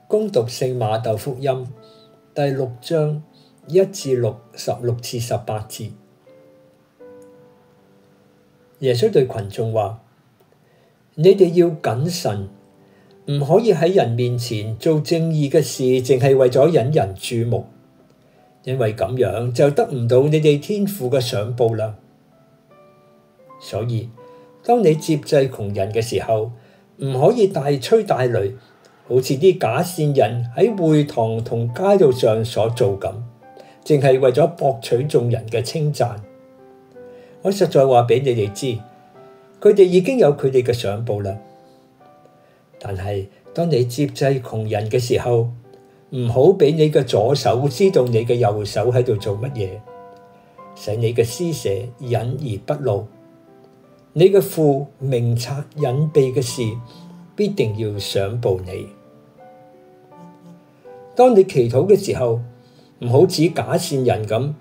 恭讀聖馬竇福音第6章1至6、16至18節。耶穌對群眾話：你哋要謹慎，唔可以喺人面前做正義嘅事，淨係為咗引人注目，因為咁樣就得唔到你哋天父嘅賞報啦。所以，當你接濟窮人嘅時候，唔可以大吹大擂，好似啲假善人喺會堂同街道上所做咁，淨係為咗博取眾人嘅稱讚。我實在話俾你哋知，佢哋已經有佢哋嘅賞報啦。但係當你接濟窮人嘅時候，唔好俾你嘅左手知道你嘅右手喺度做乜嘢，使你嘅施捨隱而不露。你嘅父明察隱秘嘅事，必定要賞報你。當你祈禱嘅時候，唔好似假善人咁，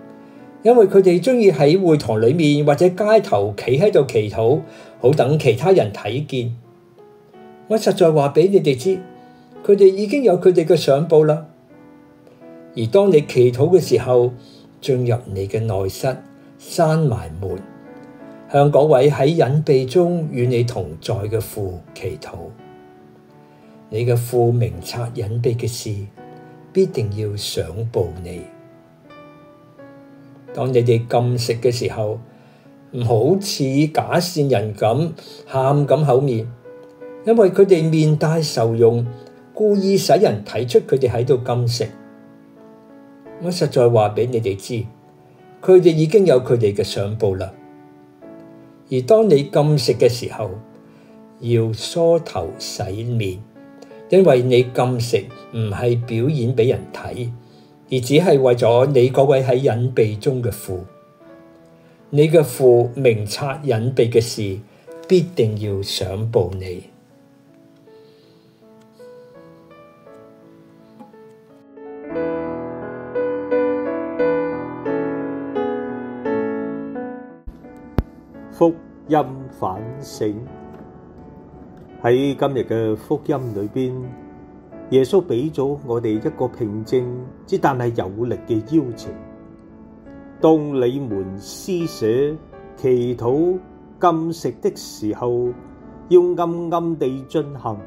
因為佢哋鍾意喺會堂裏面或者街頭企喺度祈禱，好等其他人睇見。我實在話俾你哋知，佢哋已經有佢哋嘅賞報啦。而當你祈禱嘅時候，進入你嘅內室，閂埋門，向嗰位喺隱秘中與你同在嘅父祈禱。你嘅父明察隱秘嘅事，必定要賞報你。當你哋禁食嘅時候，唔好似假善人咁喊咁口面，因為佢哋面帶愁容，故意使人睇出佢哋喺度禁食。我實在話俾你哋知，佢哋已經有佢哋嘅賞報啦。而當你禁食嘅時候，要梳頭洗面，因為你禁食唔係表演俾人睇，而只係為咗你嗰位喺隱秘中嘅父。你嘅父明察隱秘嘅事，必定要賞報你。福音反省。喺今日嘅福音裏邊，耶穌俾咗我哋一個平靜之但係有力嘅邀請。當你們施捨、祈禱、禁食的時候，要暗暗地進行。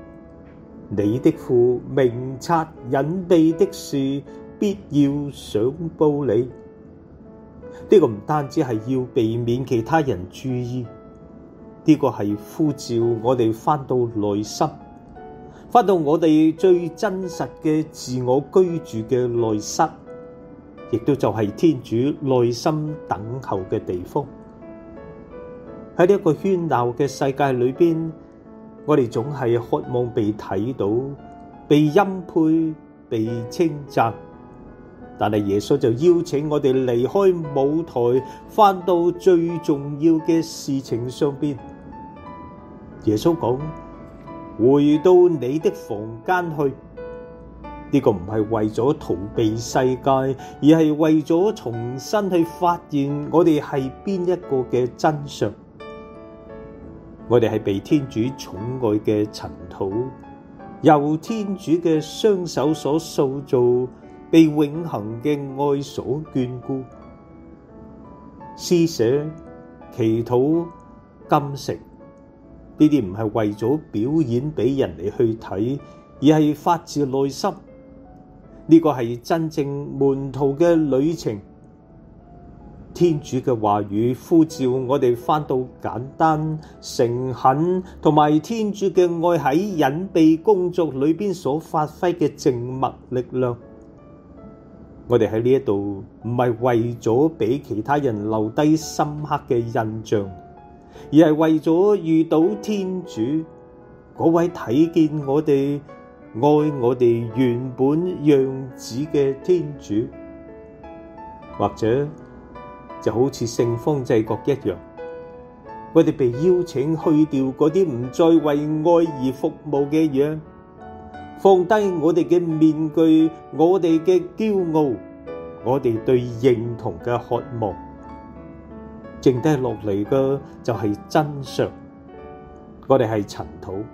你的父明察隱秘的事，必要賞報你。呢個唔單止係要避免其他人注意，呢個係呼召我哋返到內心，返到我哋最真實嘅自我居住嘅內室，亦都就係天主內心等候嘅地方。喺呢一個喧鬧嘅世界裏邊，我哋總係渴望被睇到、被欽佩、被稱讚。但係耶穌就邀請我哋離開舞台，返到最重要嘅事情上邊。耶穌講：回到你的房間去。呢個唔係為咗逃避世界，而係為咗重新去發現我哋係邊一個嘅真相。我哋係被天主寵愛嘅塵土，由天主嘅雙手所塑造，被永恆嘅愛所眷顧。施捨、祈禱、禁食，呢啲唔係為咗表演俾人哋去睇，而係發自內心。呢個係真正門徒嘅旅程。天主嘅話語呼召我哋返到簡單、誠懇，同埋天主嘅愛喺隱秘工作裏邊所發揮嘅靜默力量。我哋喺呢一度唔係為咗俾其他人留低深刻嘅印象，而係為咗遇到天主嗰位睇見我哋、愛我哋原本樣子嘅天主。或者就好似聖方濟各一樣，我哋被邀請去掉嗰啲唔再為愛而服務嘅嘢，放低我哋嘅面具，我哋嘅驕傲，我哋對認同嘅渴望，剩低落嚟嘅就係真相。我哋係塵土，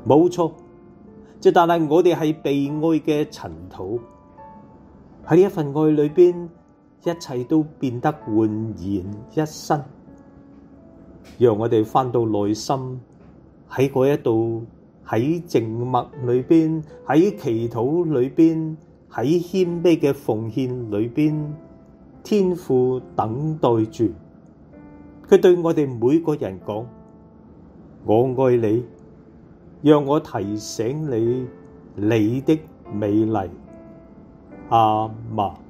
冇錯，但係我哋係被愛嘅塵土。喺呢一份愛裏邊，一切都變得煥然一新。讓我哋返到內心，喺嗰一度，喺靜默裏邊，喺祈禱裏邊，喺謙卑嘅奉獻裏邊，天父等待住佢對我哋每個人講：我愛你，讓我提醒你你的美麗。阿們。